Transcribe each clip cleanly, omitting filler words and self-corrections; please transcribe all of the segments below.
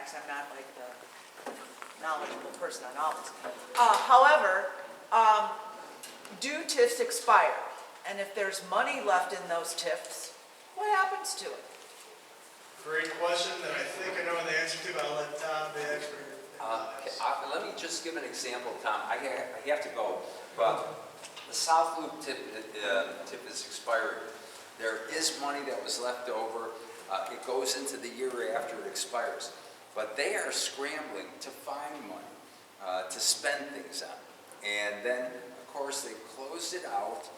tax. I'm not like the knowledgeable person on all this. However, do TIFs expire? And if there's money left in those TIFs, what happens to it? Great question that I think I know the answer to, but I'll let Tom, the expert. Let me just give an example, Tom. I have to go, but the South Loop tip is expired. There is money that was left over. It goes into the year after it expires. But they are scrambling to find money to spend things on. And then, of course, they closed it out,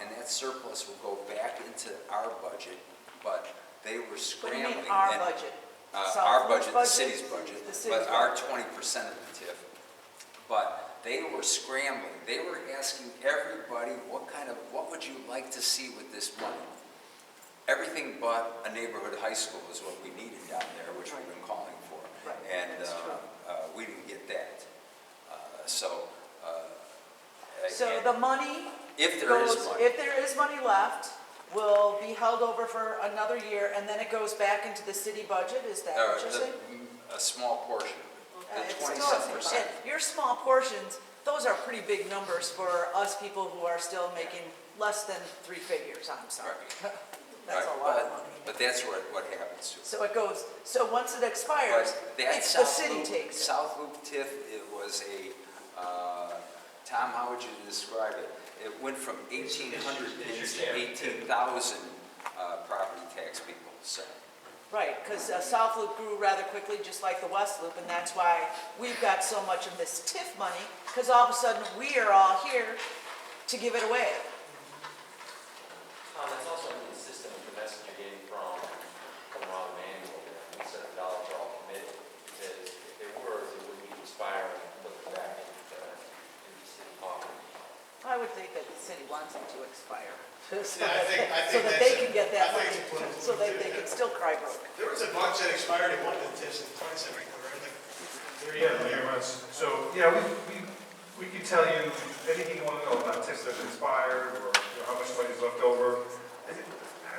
and that surplus will go back into our budget. But they were scrambling. What do you mean our budget? Our budget, the city's budget, the city's but our 20% of the TIF. But they were scrambling. They were asking everybody, what would you like to see with this money? Everything but a neighborhood high school is what we needed down there, which we've been calling for. Right. And we didn't get that. So the money, if there is money left, will be held over for another year, and then it goes back into the city budget. Is that what you're saying? A small portion. The It's 27%. your small portions, those are pretty big numbers for us people who are still making less than 3 figures. I'm sorry. Right. That's Right. a lot of money. But that's what happens to it. So it goes. So once it expires, it's the city takes it. South Loop TIF, it was a, Tom, how would you describe it? It went from 1,800 pins to 18,000 property tax people. So. Right, because South Loop grew rather quickly, just like the West Loop, and that's why we've got so much of this TIF money, because all of a sudden we are all here to give it away. That's also inconsistent with the message you're getting from Ron Emanuel. He said the dollars are all committed. Because if they were, they wouldn't be expiring and put them back into city pocket. I would think that the city wants them to expire. I think so that they can get that money, political so that they can still cry broke. There was a bunch that expired in one of the TIFs in 27, right? Yeah, so yeah, we can tell you anything you want to know about TIFs that have expired or how much money is left over. I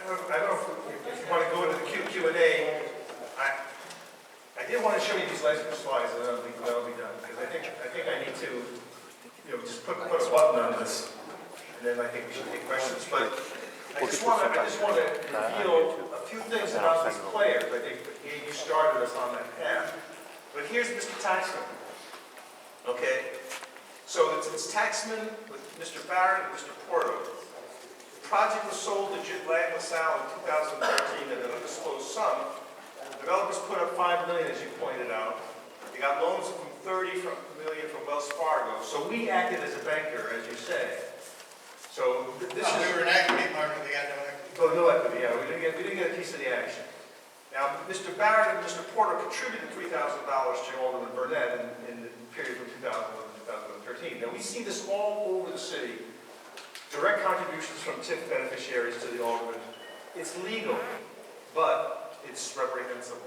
don't know if you want to go into the Q&A. I did want to show you these last few slides, and then that'll be done because I think I need to just put a button on this. And then I think we should take questions. But I just want to reveal a few things about these players. I think you started us on that path. But here's Mr. Taxman. Okay? So it's Taxman with Mr. Barrett and Mr. Porto. The project was sold to Jit Lang LaSalle in 2013 at an undisclosed sum. Developers put up $5 million, as you pointed out. They got loans from $30 million from Wells Fargo. So we acted as a banker, as you say. So this is. We were an equity partner. They got no equity. Oh, no equity. Yeah, we didn't get a piece of the action. Now, Mr. Barrett and Mr. Porter contributed $3,000 to Alderman Burnett in the period from 2011 to 2013. Now, we see this all over the city. Direct contributions from TIF beneficiaries to the alderman. It's legal, but it's reprehensible.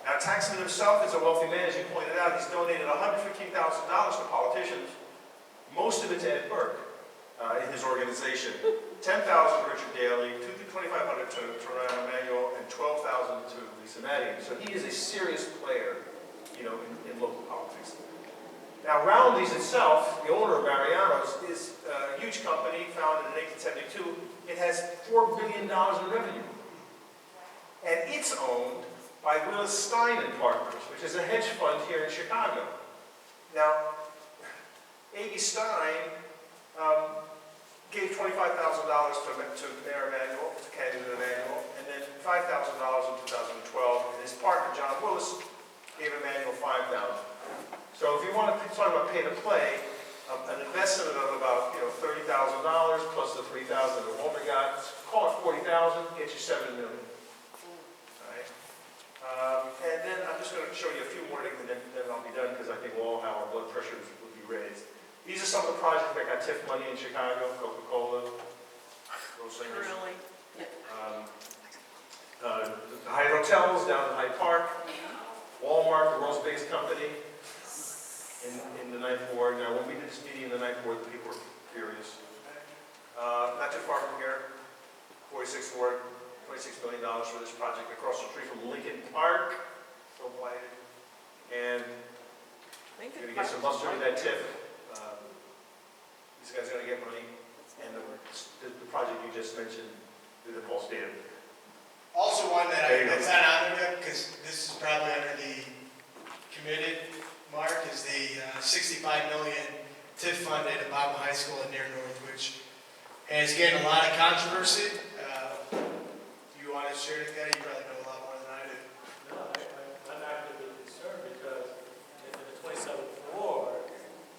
Now, Taxman himself is a wealthy man, as you pointed out. He's donated $115,000 to politicians, most of it to Ed Burke. In his organization, $10,000 to Richard Daley, $2,500 to Ron Emanuel, and $12,000 to Lisa Madigan. So he is a serious player, in local politics. Now, Roundy's itself, the owner of Mariano's, is a huge company founded in 1872. It has $4 billion in revenue, and it's owned by Willis Stein and Partners, which is a hedge fund here in Chicago. Now, A.B. Stein gave $25,000 to Mayor Emanuel, to candidate Emanuel, and then $5,000 in 2012. And his partner, John Willis, gave Emanuel $5,000. So if you want to talk about pay to play, an investment of about $30,000 plus the $3,000 that Walter got, call it $40,000, gets you $7 million. All right. And then I'm just going to show you a few more things, and then I'll be done because I think we'll all have our blood pressures will be raised. These are some of the projects that got TIF money in Chicago, Coca-Cola, those things. Really? The Hyatt Hotels down in Hyde Park, Walmart, the world's biggest company in the Ninth Ward. Now, when we did this meeting in the Ninth Ward, the people were furious. Not too far from here, 46th Ward, $26 million for this project across the street from Lincoln Park. So blighted. mustard in that TIF. These guys are gonna get money, and the project you just mentioned, the Paul Stadium. Also one that There you go. that's not on there, because this is probably under the committed mark, is the 65 million TIF fund at Obama High School in near Northwich. And it's getting a lot of controversy. You want to share it, Kenny? You probably know a lot more than I do. No, I'm actively concerned because in the 27th floor,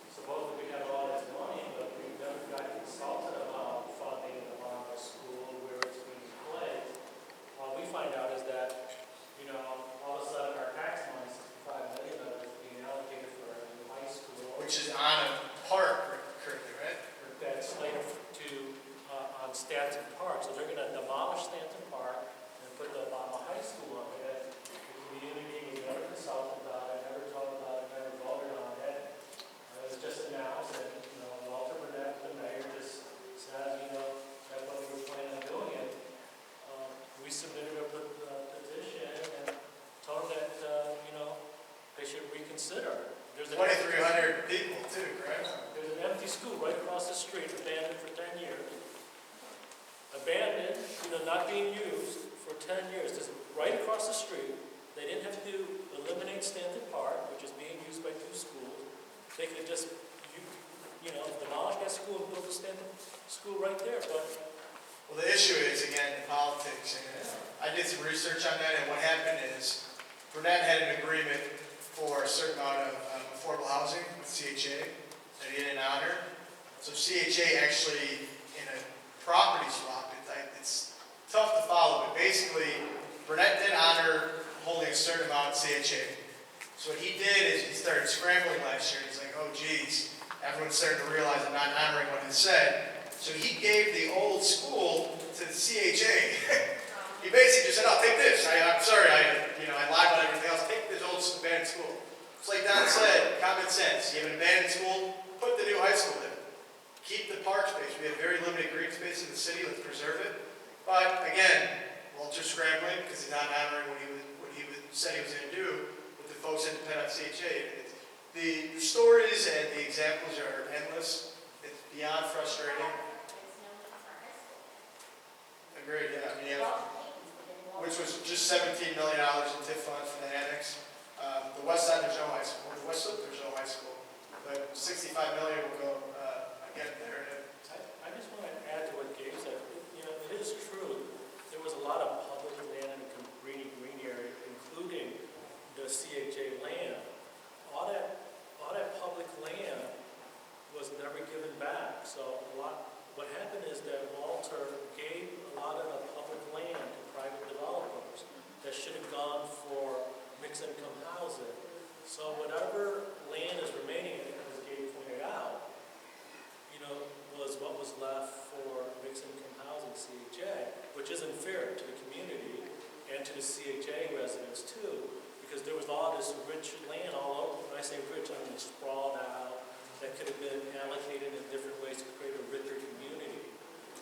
supposedly we have all this money, but we've never got consulted about funding the Obama school, where it's being placed. What we find out is that, all of a sudden our tax money, 65 million of it is being allocated for a new high school. Which is on a park currently, right? That's slated on Stanton Park, so they're gonna demolish Stanton Park and put the Obama High School on it. The community was never consulted about it, never talked about it, never voted on it. It was just announced, and, Walter Burnett, the mayor, just said, that's what we were planning on doing it. We submitted a petition and told them that, they should reconsider. There's an 2,300 people too, correct? There's an empty school right across the street, abandoned for 10 years. Abandoned, not being used for 10 years. This is right across the street. They didn't have to eliminate Stanton Park, which is being used by 2 schools. They could just, demolish that school and build the Stanton school right there. But Well, the issue is, again, the politics. And I did some research on that, and what happened is Burnett had an agreement for a certain amount of affordable housing with CHA that he didn't honor. So CHA actually, in a property swap, it's tough to follow, but basically, Burnett did honor holding a certain amount of CHA. So what he did is he started scrambling last year. He's like, oh geez, everyone's starting to realize I'm not honoring what he said. So he gave the old school to the CHA. He basically just said, "Oh, take this. I'm sorry, I lied about everything else. Take this old abandoned school." It's like Don said, common sense. You have an abandoned school, put the new high school there. Keep the park space. We have very limited green space in the city. Let's preserve it. But again, Walter's scrambling because he's not honoring what he said he was going to do with the folks that depend on CHA. The stories and the examples are endless. It's beyond frustrating. Agreed, yeah. Which was just $17 million in TIF funds for the annex. The west side, there's no high school. The west side, there's no high school. But $65 million will go, again, there. I just want to add to what Gabe said. It is true. There was a lot of public land in the green area, including the CHA land. All that public land was never given back. So what happened is that Walter gave a lot of the public land to private developers that should have gone for mixed income housing. So whatever land is remaining, as Gabe pointed out, was what was left for mixed income housing, CHA, which isn't fair to the community and to the CHA residents too, because there was all this rich land all over. When I say rich, I mean sprawled out, that could have been allocated in different ways to create a richer community,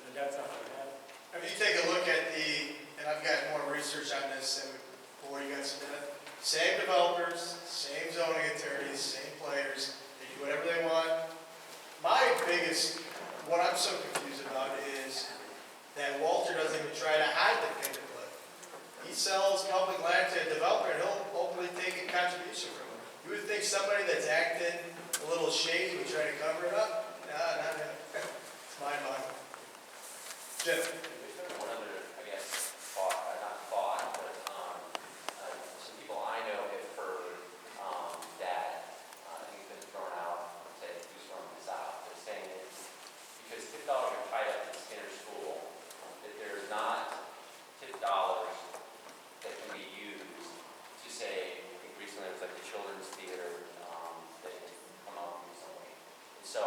and that's not what happened. If you take a look at and I've got more research on this than before you guys have done it, same developers, same zoning attorneys, same players, they do whatever they want. What I'm so confused about is that Walter doesn't even try to hide the paperclip. He sells public land to a developer and he'll openly take a contribution from him. You would think somebody that's acting a little shady would try to cover it up? Nah, not him. It's mind-boggling. Jim? One other, not thought, but some people I know have heard that he's been thrown out, say, who's throwing this out. They're saying it's because TIF dollars are tied up in Skinner School, that there's not TIF dollars that can be used to say, I think recently it was like the Children's Theater that can come up in some way. And so,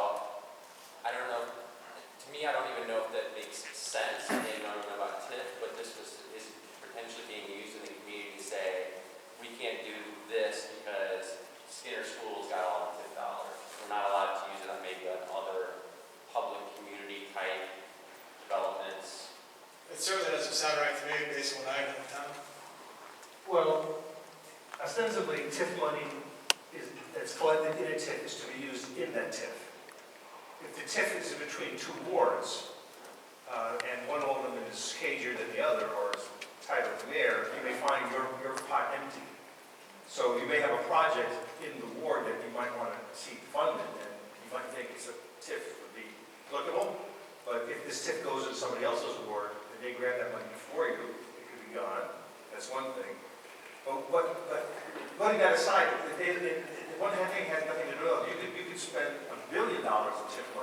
I don't know, to me, I don't even know if that makes sense. Maybe I don't know about TIF, but this is potentially being used in the community to say, we can't do this because Skinner School's got all the TIF dollars. We're not allowed to use it on maybe on other public community type developments. It certainly doesn't sound right to me based on what I know, Tom. Well, ostensibly, TIF money that's collected in a TIF is to be used in that TIF. If the TIF is in between two wards, and one alderman is cagier than the other, or is tighter than the mayor, you may find your pot empty. So you may have a project in the ward that you might want to see funded, and you might think it's a TIF would be applicable, but if this TIF goes to somebody else's ward, and they grab that money before you, it could be gone. That's one thing. But putting that aside, the one thing has nothing to do with it. You could spend $1 billion in TIF money